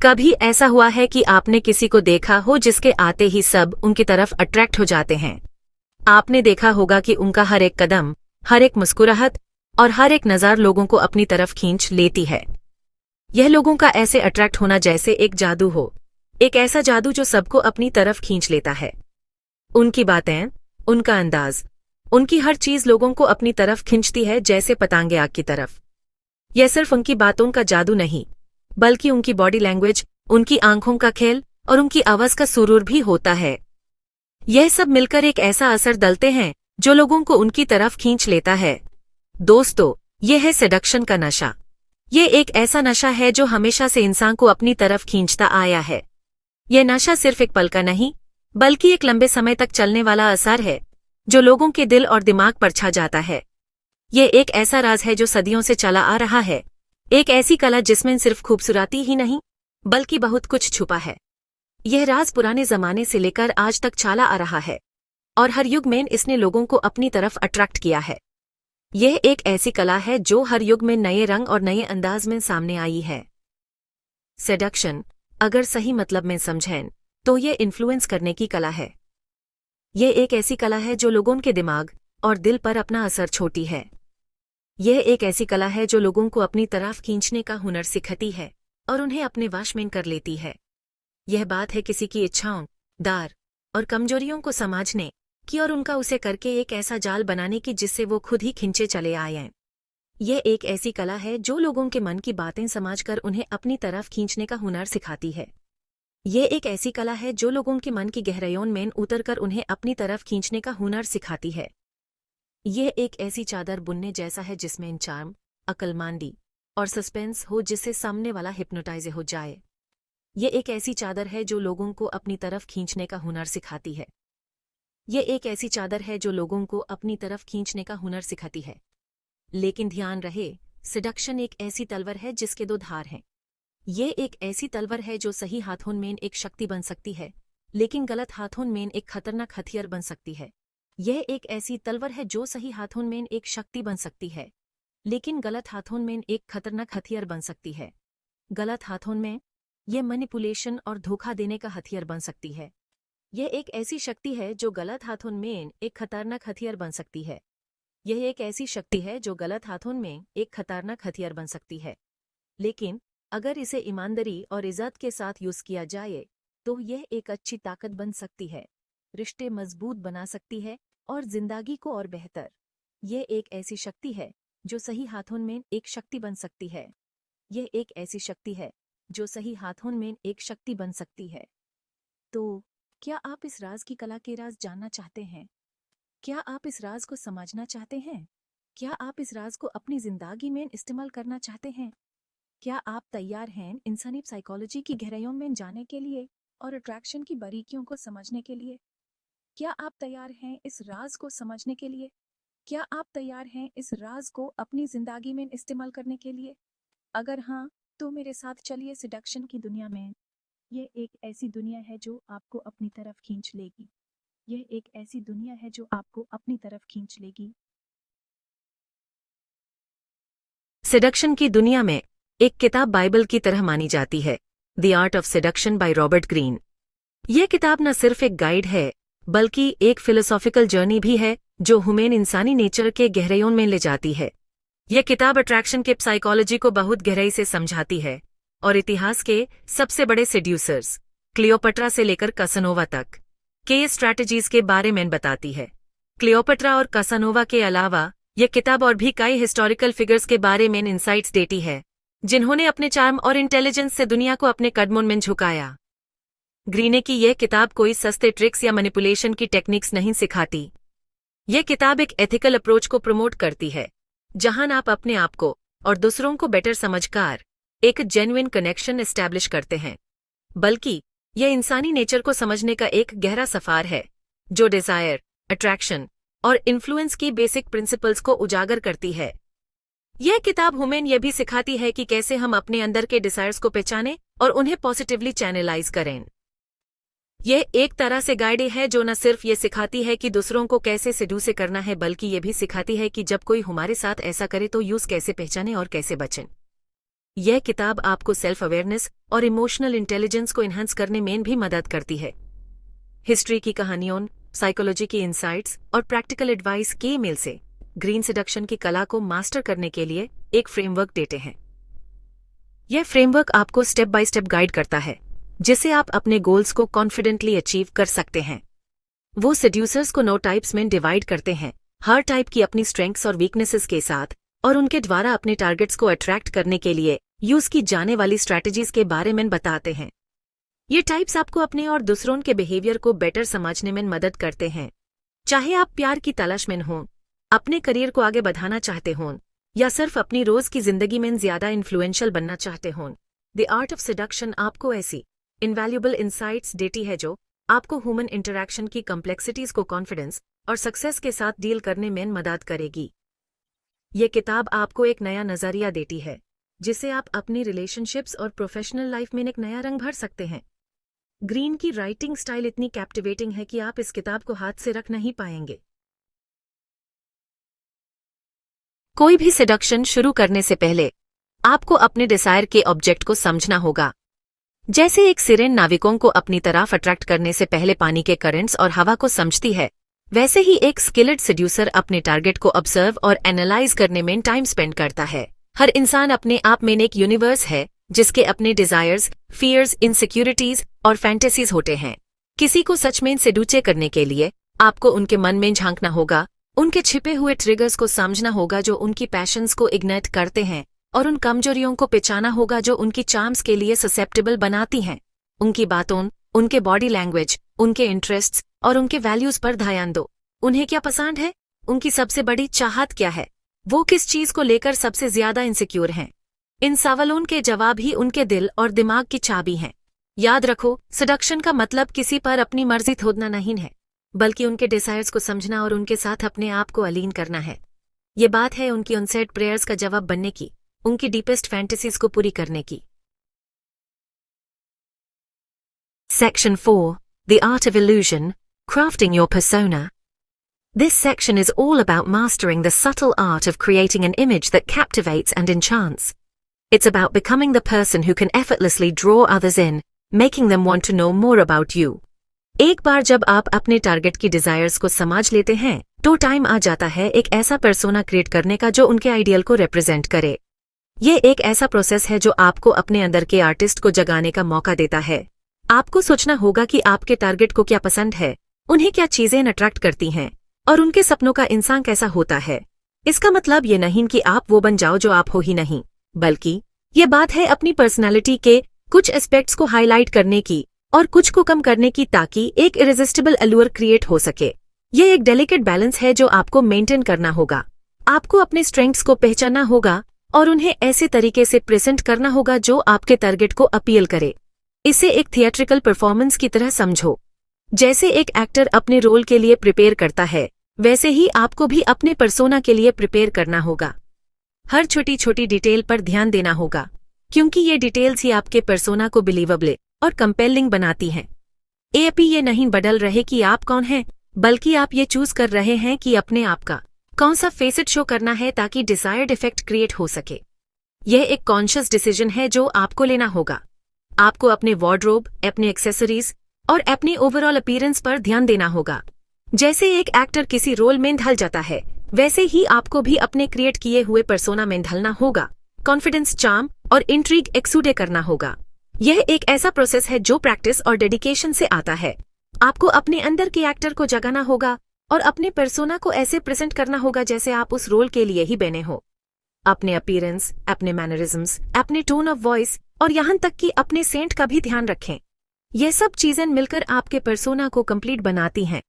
कभी ऐसा हुआ है कि आपने किसी को देखा हो जिसके आते ही सब उनकी तरफ अट्रैक्ट हो जाते हैं। आपने देखा होगा कि उनका हर एक कदम, हर एक मुस्कुराहट और हर एक नज़र लोगों को अपनी तरफ खींच लेती है। यह लोगों का ऐसे अट्रैक्ट होना जैसे एक जादू हो, एक ऐसा जादू जो सबको अपनी तरफ खींच लेता है। उनकी बातें, उनका अंदाज, उनकी हर चीज लोगों को अपनी तरफ खींचती है जैसे पतंगे आग की तरफ। यह सिर्फ उनकी बातों का जादू नहीं, बल्कि उनकी बॉडी लैंग्वेज, उनकी आंखों का खेल और उनकी आवाज का सुरूर भी होता है। यह सब मिलकर एक ऐसा असर डालते हैं जो लोगों को उनकी तरफ खींच लेता है। दोस्तों, यह है सेडक्शन का नशा। यह एक ऐसा नशा है जो हमेशा से इंसान को अपनी तरफ खींचता आया है। यह नशा सिर्फ एक पल का नहीं, बल्कि एक लंबे समय तक चलने वाला असर है जो लोगों के दिल और दिमाग पर छा जाता है। यह एक ऐसा राज है जो सदियों से चला आ रहा है, एक ऐसी कला जिसमें सिर्फ खूबसूरती ही नहीं, बल्कि बहुत कुछ छुपा है। यह राज पुराने जमाने से लेकर आज तक चला आ रहा है और हर युग में इसने लोगों को अपनी तरफ अट्रैक्ट किया है। यह एक ऐसी कला है जो हर युग में नए रंग और नए अंदाज में सामने आई है। सेडक्शन, अगर सही मतलब में समझें तो यह इन्फ्लुएंस करने की कला है। यह एक ऐसी कला है जो लोगों के दिमाग और दिल पर अपना असर छोड़ती है। यह एक ऐसी कला है जो लोगों को अपनी तरफ खींचने का हुनर सिखाती है और उन्हें अपने वश में कर लेती है। यह बात है किसी की इच्छाओं, डर और कमजोरियों को समझने की और उनका उसे करके एक ऐसा जाल बनाने की जिससे वो खुद ही खींचे चले आए हैं। यह एक ऐसी कला है जो लोगों के मन की बातें समझकर उन्हें अपनी तरफ खींचने का हुनर सिखाती है। यह एक ऐसी कला है जो लोगों के मन की गहराइयों में उतरकर उन्हें अपनी तरफ खींचने का हुनर सिखाती है। यह एक ऐसी चादर बुनने जैसा है जिसमें चार्म, अक्लमंदी और सस्पेंस हो जिससे सामने वाला हिप्नोटाइज हो जाए। यह एक ऐसी चादर है जो लोगों को अपनी तरफ खींचने का हुनर सिखाती है। यह एक ऐसी चादर है जो लोगों को अपनी तरफ खींचने का हुनर सिखाती है। लेकिन ध्यान रहे, सेडक्शन एक ऐसी तलवार है जिसके दो धार हैं। यह एक ऐसी तलवार है जो सही हाथों में एक शक्ति बन सकती है, लेकिन गलत हाथों में एक खतरनाक हथियार बन सकती है। यह एक ऐसी तलवार है जो सही हाथों में एक शक्ति बन सकती है, लेकिन गलत हाथों में एक खतरनाक हथियार बन सकती है। गलत हाथों में यह मैनिपुलेशन और धोखा देने का हथियार बन सकती है। यह एक ऐसी शक्ति है जो गलत हाथों में एक खतरनाक हथियार बन सकती है। यह एक ऐसी शक्ति है जो गलत हाथों में एक खतरनाक हथियार बन सकती है, लेकिन अगर इसे ईमानदारी और इज्जत के साथ यूज किया जाए तो यह एक अच्छी ताकत बन सकती है, रिश्ते मजबूत बना सकती है और जिंदगी को और बेहतर। यह एक ऐसी शक्ति है जो सही हाथों में एक शक्ति बन सकती है। यह एक ऐसी शक्ति है जो सही हाथों में एक शक्ति बन सकती है। तो क्या आप इस राज की कला के राज जानना चाहते हैं? क्या आप इस राज को समझना चाहते हैं? क्या आप इस राज को अपनी जिंदगी में इस्तेमाल करना चाहते हैं? क्या आप तैयार हैं इंसानी साइकोलॉजी की गहराइयों में जाने के लिए और अट्रैक्शन की बारीकियों को समझने के लिए? क्या आप तैयार हैं इस राज को समझने के लिए? क्या आप तैयार हैं इस राज को अपनी जिंदगी में इस्तेमाल करने के लिए? अगर हाँ, तो मेरे साथ चलिए सेडक्शन की दुनिया में। ये एक ऐसी दुनिया है जो आपको अपनी तरफ खींच लेगी। यह एक ऐसी दुनिया है जो आपको अपनी तरफ खींच लेगी। सेडक्शन की दुनिया में एक किताब बाइबल की तरह मानी जाती है, the art of seduction by Robert Greene. यह किताब न सिर्फ एक गाइड है, बल्कि एक फिलोसॉफिकल जर्नी भी है जो ह्यूमन इंसानी नेचर के गहराइयों में ले जाती है। यह किताब अट्रैक्शन के साइकोलॉजी को बहुत गहराई से समझाती है और इतिहास के सबसे बड़े सेड्यूसर्स, क्लियोपेट्रा से लेकर कासानोवा तक, के स्ट्रैटेजीज के बारे में बताती है। क्लियोपेट्रा और कासानोवा के अलावा यह किताब और भी कई हिस्टोरिकल फिगर्स के बारे में इंसाइट्स देती है, जिन्होंने अपने चार्म और इंटेलिजेंस से दुनिया को अपने कदमों में झुकाया। ग्रीने की यह किताब कोई सस्ते ट्रिक्स या मैनिपुलेशन की टेक्निक्स नहीं सिखाती। यह किताब एक एथिकल अप्रोच को प्रमोट करती है, जहां आप अपने आप को और दूसरों को बेटर समझकर एक जेन्युइन कनेक्शन एस्टैब्लिश करते हैं। बल्कि यह इंसानी नेचर को समझने का एक गहरा सफर है जो डिजायर, अट्रैक्शन और इन्फ्लुएंस की बेसिक प्रिंसिपल्स को उजागर करती है। यह किताब हमें यह भी सिखाती है कि कैसे हम अपने अंदर के डिजायर्स को पहचानें और उन्हें पॉजिटिवली चैनलाइज करें। यह एक तरह से गाइड है जो न सिर्फ ये सिखाती है कि दूसरों को कैसे सेड्यूस करना है, बल्कि ये भी सिखाती है कि जब कोई हमारे साथ ऐसा करे तो यूज कैसे पहचाने और कैसे बचें। यह किताब आपको सेल्फ अवेयरनेस और इमोशनल इंटेलिजेंस को इन्हांस करने में भी मदद करती है। हिस्ट्री की कहानियों, साइकोलॉजी की इंसाइट्स और प्रैक्टिकल एडवाइस के मेल से ग्रीन सेडक्शन की कला को मास्टर करने के लिए एक फ्रेमवर्क देते हैं। यह फ्रेमवर्क आपको स्टेप बाय स्टेप गाइड करता है, जिससे आप अपने गोल्स को कॉन्फिडेंटली अचीव कर सकते हैं। वो सेड्यूसर्स को 9 टाइप्स में डिवाइड करते हैं, हर टाइप की अपनी स्ट्रेंथ्स और वीकनेसेस के साथ, और उनके द्वारा अपने टारगेट्स को अट्रैक्ट करने के लिए यूज की जाने वाली स्ट्रैटेजीज के बारे में बताते हैं। ये टाइप्स आपको अपने और दूसरों के बिहेवियर को बेटर समझने में मदद करते हैं। चाहे आप प्यार की तलाश में हों, अपने करियर को आगे बढ़ाना चाहते हों, या सिर्फ अपनी रोज की जिंदगी में ज्यादा इन्फ्लुएंशियल बनना चाहते हों, द आर्ट ऑफ सेडक्शन आपको ऐसी इनवैल्यूएबल इंसाइट्स देती है जो आपको ह्यूमन इंटरैक्शन की कॉम्प्लेक्सिटीज को कॉन्फिडेंस और सक्सेस के साथ डील करने में मदद करेगी। ये किताब आपको एक नया नजरिया देती है, जिससे आप अपनी रिलेशनशिप्स और प्रोफेशनल लाइफ में एक नया रंग भर सकते हैं। ग्रीन की राइटिंग स्टाइल इतनी कैप्टिवेटिंग है कि आप इस किताब को हाथ से रख नहीं पाएंगे। कोई भी सेडक्शन शुरू करने से पहले आपको अपने डिजायर के ऑब्जेक्ट को समझना होगा। जैसे एक सिरेन नाविकों को अपनी तरफ अट्रैक्ट करने से पहले पानी के करंट्स और हवा को समझती है, वैसे ही एक स्किल्ड सेड्यूसर अपने टारगेट को ऑब्जर्व और एनालाइज करने में टाइम स्पेंड करता है। हर इंसान अपने आप में एक यूनिवर्स है, जिसके अपने डिजायर्स, फियर्स, इनसिक्योरिटीज और फैंटेसीज होते हैं। किसी को सच में सेडूचे करने के लिए आपको उनके मन में झांकना होगा, उनके छिपे हुए ट्रिगर्स को समझना होगा जो उनकी पैशंस को इग्नाइट करते हैं, और उन कमजोरियों को पहचाना होगा जो उनकी चार्म्स के लिए ससेप्टेबल बनाती हैं। उनकी बातों, उनके बॉडी लैंग्वेज, उनके इंटरेस्ट्स और उनके वैल्यूज पर ध्यान दो। उन्हें क्या पसंद है, उनकी सबसे बड़ी चाहत क्या है, वो किस चीज को लेकर सबसे ज्यादा इनसिक्योर हैं। इन सवालों के जवाब ही उनके दिल और दिमाग की चाबी हैं। याद रखो, सेडक्शन का मतलब किसी पर अपनी मर्जी थोपना नहीं है, बल्कि उनके डिजायर्स को समझना और उनके साथ अपने आप को अलीन करना है। ये बात है उनकी अनसेड प्रेयर्स का जवाब बनने की, उनकी डीपेस्ट फैंटेसीज को पूरी करने की। Section 4. The Art of Illusion, Crafting Your Persona. This section is all about mastering the subtle art of creating an image that captivates and enchants. It's about becoming the person who can effortlessly draw others in, making them want to know more about you. एक बार जब आप अपने target की desires को समझ लेते हैं, तो टाइम आ जाता है एक ऐसा पर्सोना क्रिएट करने का जो उनके आइडियल को रिप्रेजेंट करे। ये एक ऐसा प्रोसेस है जो आपको अपने अंदर के आर्टिस्ट को जगाने का मौका देता है। आपको सोचना होगा कि आपके टारगेट को क्या पसंद है, उन्हें क्या चीजें अट्रैक्ट करती हैं, और उनके सपनों का इंसान कैसा होता है। इसका मतलब ये नहीं कि आप वो बन जाओ जो आप हो ही नहीं, बल्कि ये बात है अपनी पर्सनालिटी के कुछ एस्पेक्ट्स को हाईलाइट करने की और कुछ को कम करने की, ताकि एक इरेजिस्टिबल अल्लूर क्रिएट हो सके। ये एक डेलिकेट बैलेंस है जो आपको मेंटेन करना होगा। आपको अपने स्ट्रेंथ्स को पहचानना होगा और उन्हें ऐसे तरीके से प्रेजेंट करना होगा जो आपके टारगेट को अपील करे। इसे एक थिएट्रिकल परफॉर्मेंस की तरह समझो। जैसे एक एक्टर अपने रोल के लिए प्रिपेयर करता है, वैसे ही आपको भी अपने पर्सोना के लिए प्रिपेयर करना होगा। हर छोटी छोटी डिटेल पर ध्यान देना होगा, क्योंकि ये डिटेल्स ही आपके पर्सोना को बिलीवेबल और कंपेलिंग बनाती हैं। एपी ये नहीं बदल रहे कि आप कौन हैं, बल्कि आप ये चूज कर रहे हैं कि अपने आप का कौन सा फेसेट शो करना है ताकि डिजायर्ड इफेक्ट क्रिएट हो सके। यह एक कॉन्शियस डिसीजन है जो आपको लेना होगा। आपको अपने वार्डरोब, अपने एक्सेसरीज और अपनी ओवरऑल अपीयरेंस पर ध्यान देना होगा। जैसे एक एक्टर किसी रोल में ढल जाता है, वैसे ही आपको भी अपने क्रिएट किए हुए पर्सोना में ढलना होगा। कॉन्फिडेंस, चार्म और इंट्रीग एक्सूडे करना होगा। यह एक ऐसा प्रोसेस है जो प्रैक्टिस और डेडिकेशन से आता है। आपको अपने अंदर के एक्टर को जगाना होगा और अपने पर्सोना को ऐसे प्रेजेंट करना होगा जैसे आप उस रोल के लिए ही बने हो। अपने अपीयरेंस, अपने मैनरिज्म्स, अपने टोन ऑफ वॉइस और यहाँ तक कि अपने सेंट का भी ध्यान रखें। यह सब चीजें मिलकर आपके पर्सोना को कंप्लीट बनाती हैं।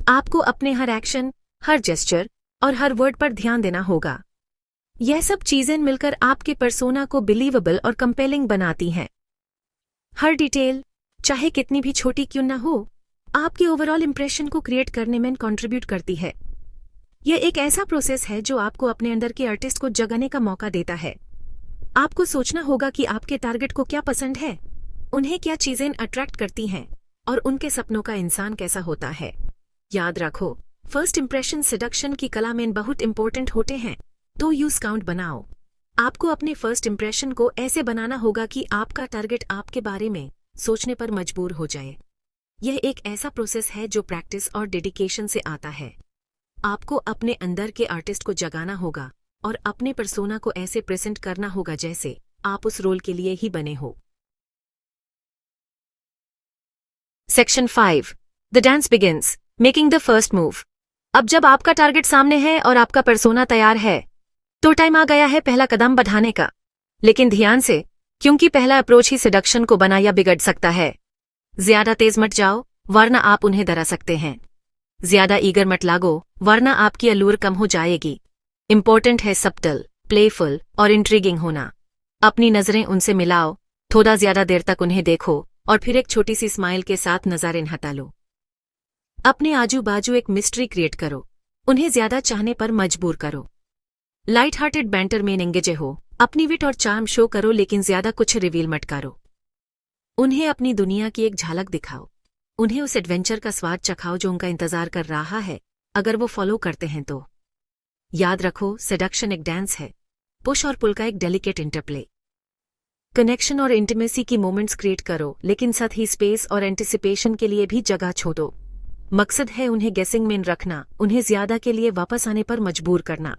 आपको अपने हर एक्शन, हर जेस्चर और हर वर्ड पर ध्यान देना होगा। यह सब चीजें मिलकर आपके पर्सोना को बिलीवेबल और कंपेलिंग बनाती हैं। हर डिटेल, चाहे कितनी भी छोटी क्यों न हो, आपके ओवरऑल इंप्रेशन को क्रिएट करने में कंट्रीब्यूट करती है। यह एक ऐसा प्रोसेस है जो आपको अपने अंदर के आर्टिस्ट को जगाने का मौका देता है। आपको सोचना होगा कि आपके टारगेट को क्या पसंद है, उन्हें क्या चीजें अट्रैक्ट करती हैं और उनके सपनों का इंसान कैसा होता है। याद रखो, फर्स्ट इंप्रेशन सेडक्शन की कला में बहुत इंपॉर्टेंट होते हैं, तो यूज काउंट बनाओ। आपको अपने फर्स्ट इंप्रेशन को ऐसे बनाना होगा कि आपका टारगेट आपके बारे में सोचने पर मजबूर हो जाए। यह एक ऐसा प्रोसेस है जो प्रैक्टिस और डेडिकेशन से आता है। आपको अपने अंदर के आर्टिस्ट को जगाना होगा और अपने पर्सोना को ऐसे प्रेजेंट करना होगा जैसे आप उस रोल के लिए ही बने हो। Section 5 the dance begins making the first move. अब जब आपका टारगेट सामने है और आपका पर्सोना तैयार है तो टाइम आ गया है पहला कदम बढ़ाने का। लेकिन ध्यान से, क्योंकि पहला अप्रोच ही सिडक्शन को बना या बिगड़ सकता है। ज्यादा तेज मत जाओ वरना आप उन्हें डरा सकते हैं। ज्यादा ईगर मत लागो वरना आपकी अल्लूर कम हो जाएगी। इंपॉर्टेंट है सबटल, प्लेफुल और इंट्रीगिंग होना। अपनी नजरें उनसे मिलाओ, थोड़ा ज्यादा देर तक उन्हें देखो और फिर एक छोटी सी स्माइल के साथ नजारें हटा लो। अपने आजू बाजू एक मिस्ट्री क्रिएट करो, उन्हें ज्यादा चाहने पर मजबूर करो। लाइट हार्टेड बैंटर में एंगेज हो, अपनी विट और चार्म शो करो लेकिन ज्यादा कुछ रिवील मत करो। उन्हें अपनी दुनिया की एक झलक दिखाओ, उन्हें उस एडवेंचर का स्वाद चखाओ जो उनका इंतजार कर रहा है अगर वो फॉलो करते हैं तो। याद रखो, सेडक्शन एक डांस है, पुश और पुल का एक डेलिकेट इंटरप्ले। कनेक्शन और इंटीमेसी की मोमेंट्स क्रिएट करो लेकिन साथ ही स्पेस और एंटिसिपेशन के लिए भी जगह छोड़ो। मकसद है उन्हें गेसिंग में रखना, उन्हें ज्यादा के लिए वापस आने पर मजबूर करना।